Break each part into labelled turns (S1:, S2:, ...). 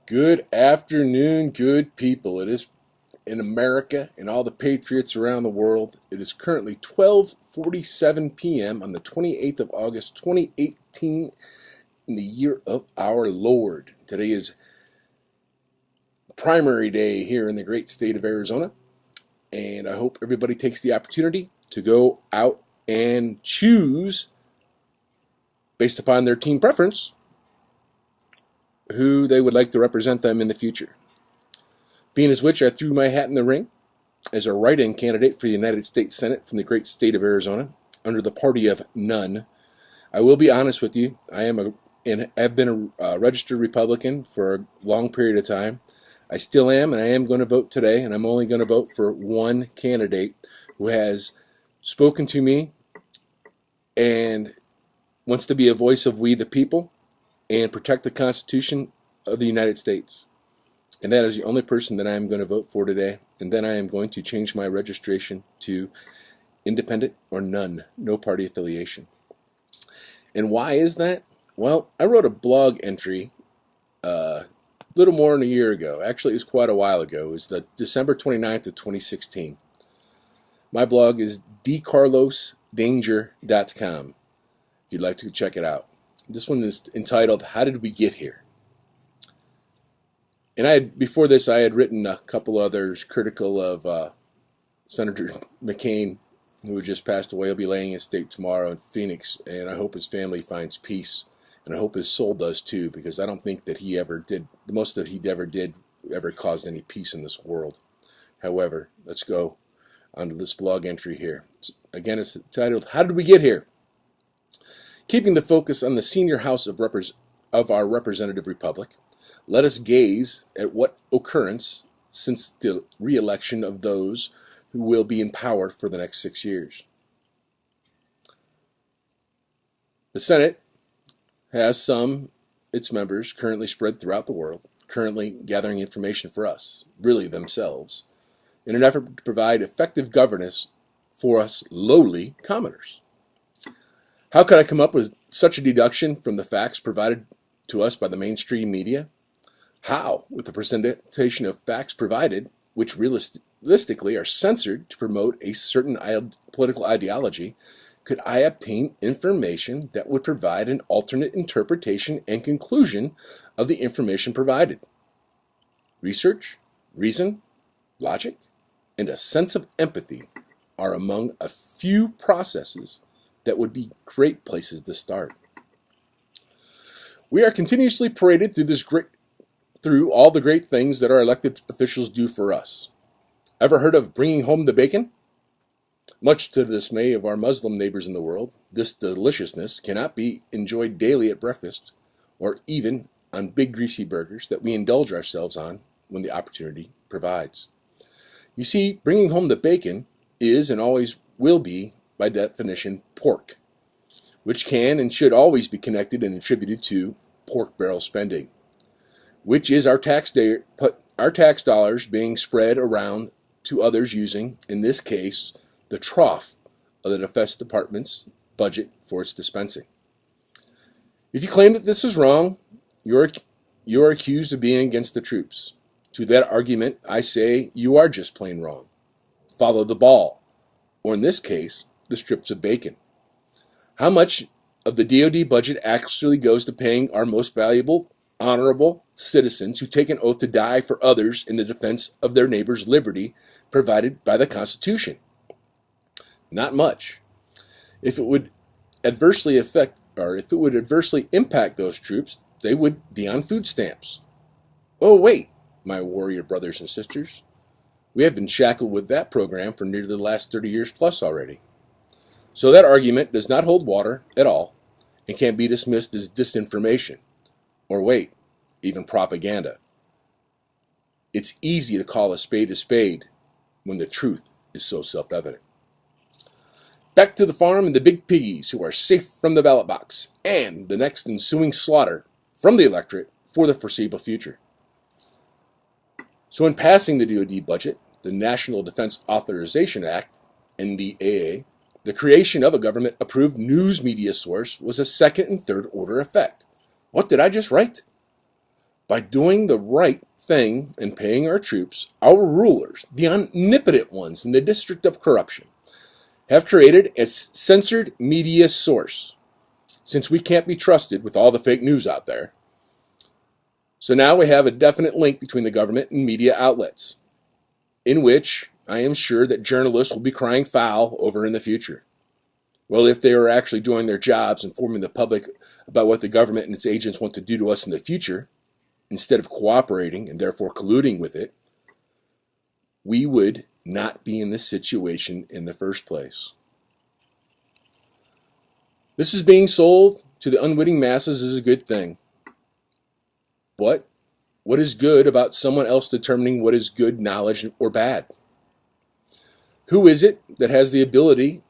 S1: Good afternoon, good people. It is in America and all the patriots around the world. It is currently 12:47 p.m. on the 28th of August, 2018, in the year of our Lord. Today is primary day here in the great state of Arizona, and I hope everybody takes the opportunity to go out and choose, based upon their team preference, who they would like to represent them in the future. Being as which, I threw my hat in the ring as a write-in candidate for the United States Senate from the great state of Arizona under the party of none. I will be honest with you, I am and have been a registered Republican for a long period of time. I still am, and I am going to vote today, and I'm only going to vote for one candidate who has spoken to me and wants to be a voice of we the people and protect the Constitution of the United States. And that is the only person that I am going to vote for today. And then I am going to change my registration to independent or none, no party affiliation. And why is that? Well, I wrote a blog entry a little more than a year ago. Actually, it was quite a while ago. It was the December 29th of 2016. My blog is DeCarlosDanger.com, if you'd like to check it out. This one is entitled, How Did We Get Here? And before this, I had written a couple others critical of Senator McCain, who just passed away. He'll be laying in state tomorrow in Phoenix, and I hope his family finds peace, and I hope his soul does too, because I don't think that he ever did, the most that he ever did ever caused any peace in this world. However, let's go on to this blog entry here. Again, it's titled, How Did We Get Here? Keeping the focus on the senior house of our representative republic, let us gaze at what occurrence since the re-election of those who will be in power for the next 6 years. The Senate has its members currently spread throughout the world, currently gathering information for us, really themselves, in an effort to provide effective governance for us lowly commoners. How could I come up with such a deduction from the facts provided to us by the mainstream media? How, with the presentation of facts provided, which realistically are censored to promote a certain political ideology, could I obtain information that would provide an alternate interpretation and conclusion of the information provided? Research, reason, logic, and a sense of empathy are among a few processes that would be great places to start. We are continuously paraded through all the great things that our elected officials do for us. Ever heard of bringing home the bacon? Much to the dismay of our Muslim neighbors in the world, this deliciousness cannot be enjoyed daily at breakfast, or even on big greasy burgers that we indulge ourselves on when the opportunity provides. You see, bringing home the bacon is and always will be, by definition, pork, which can and should always be connected and attributed to pork barrel spending, which is our tax dollars being spread around to others using, in this case, the trough of the Defense Department's budget for its dispensing. If you claim that this is wrong, you're accused of being against the troops. To that argument, I say you are just plain wrong. Follow the ball, or in this case, the strips of bacon. How much of the DoD budget actually goes to paying our most valuable, honorable citizens who take an oath to die for others in the defense of their neighbor's liberty provided by the Constitution? Not much. If it would adversely impact those troops, they would be on food stamps. Oh wait, my warrior brothers and sisters, we have been shackled with that program for nearly the last 30 years plus already. So that argument does not hold water at all and can be dismissed as disinformation, or wait, even propaganda. It's easy to call a spade when the truth is so self-evident. Back to the farm and the big piggies who are safe from the ballot box and the next ensuing slaughter from the electorate for the foreseeable future. So in passing the DoD budget, the National Defense Authorization Act, NDAA, the creation of a government-approved news media source was a second and third order effect. What did I just write? By doing the right thing and paying our troops, our rulers, the omnipotent ones in the district of corruption, have created a censored media source, since we can't be trusted with all the fake news out there. So now we have a definite link between the government and media outlets, in which I am sure that journalists will be crying foul over in the future. Well, if they are actually doing their jobs, informing the public about what the government and its agents want to do to us in the future, instead of cooperating and therefore colluding with it, we would not be in this situation in the first place. This is being sold to the unwitting masses is a good thing. But what is good about someone else determining what is good knowledge or bad? Who is it that has the ability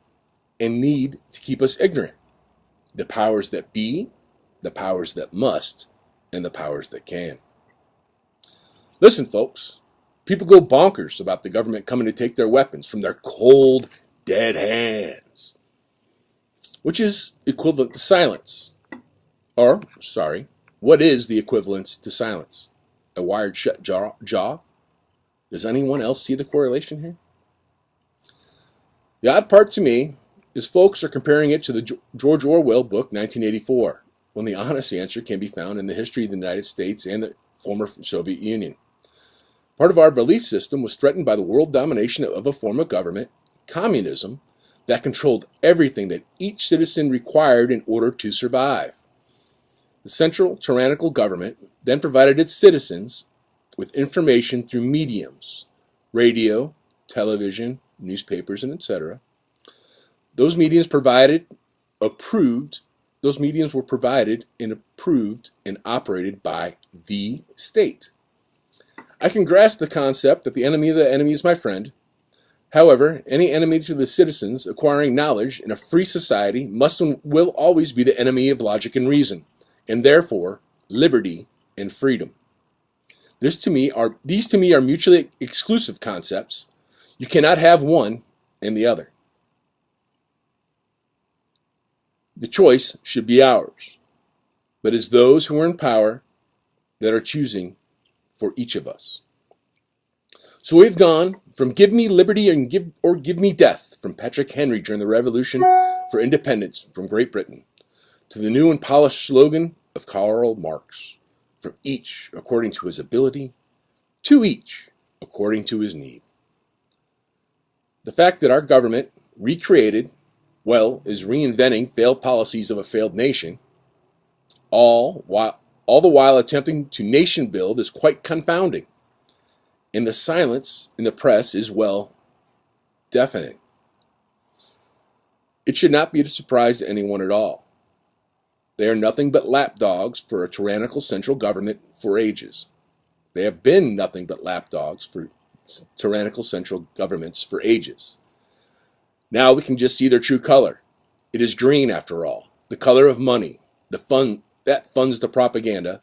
S1: and need to keep us ignorant? The powers that be, the powers that must, and the powers that can. Listen, folks, people go bonkers about the government coming to take their weapons from their cold, dead hands, which is equivalent to silence. Or, sorry, what is the equivalence to silence? A wired shut jaw? Does anyone else see the correlation here? The odd part to me is folks are comparing it to the George Orwell book 1984, when the honest answer can be found in the history of the United States and the former Soviet Union. Part of our belief system was threatened by the world domination of a form of government, communism, that controlled everything that each citizen required in order to survive. The central tyrannical government then provided its citizens with information through mediums, radio, television, newspapers, and etc. Those mediums were provided and approved and operated by the state. I can grasp the concept that the enemy of the enemy is my friend. However, any enemy to the citizens acquiring knowledge in a free society must and will always be the enemy of logic and reason, and therefore liberty and freedom. These to me are mutually exclusive concepts. You cannot have one and the other. The choice should be ours, but it's those who are in power that are choosing for each of us. So we've gone from give me liberty and give me death from Patrick Henry during the Revolution for Independence from Great Britain to the new and polished slogan of Karl Marx, from each according to his ability, to each according to his need. The fact that our government is reinventing failed policies of a failed nation, all the while attempting to nation build, is quite confounding. And the silence in the press is, deafening. It should not be a surprise to anyone at all. They are nothing but lapdogs for a tyrannical central government for ages. They have been nothing but lapdogs for tyrannical central governments for ages. Now we can just see their true color. It is green, after all, the color of money, the fund that funds the propaganda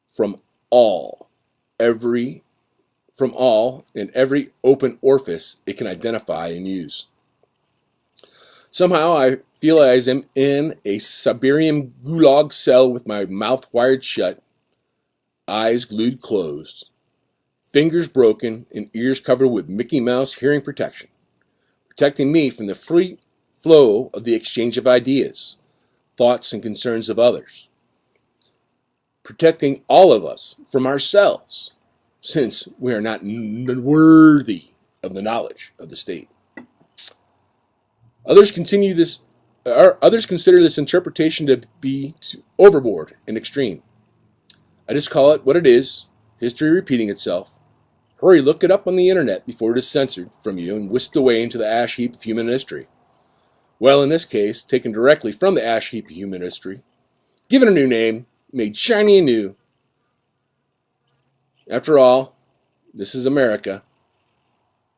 S1: from all and every open orifice it can identify and use. Somehow I feel as I am in a Siberian gulag cell with my mouth wired shut, eyes glued closed, fingers broken, and ears covered with Mickey Mouse hearing protection, protecting me from the free flow of the exchange of ideas, thoughts, and concerns of others, protecting all of us from ourselves, since we are not worthy of the knowledge of the state. Others consider this interpretation to be overboard and extreme. I just call it what it is, history repeating itself. Hurry, look it up on the internet before it is censored from you and whisked away into the ash heap of human history. Well, in this case, taken directly from the ash heap of human history, given a new name, made shiny and new. After all, this is America.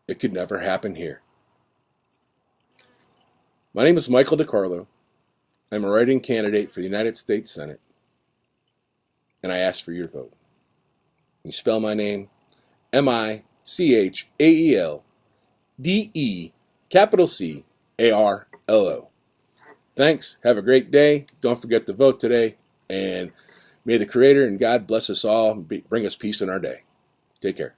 S1: It could never happen here. My name is Michael DeCarlo. I'm a writing candidate for the United States Senate, and I ask for your vote. You spell my name MichaelDeCarlo. Thanks. Have a great day. Don't forget to vote today, and May the Creator and God bless us all and bring us peace in our day. Take care.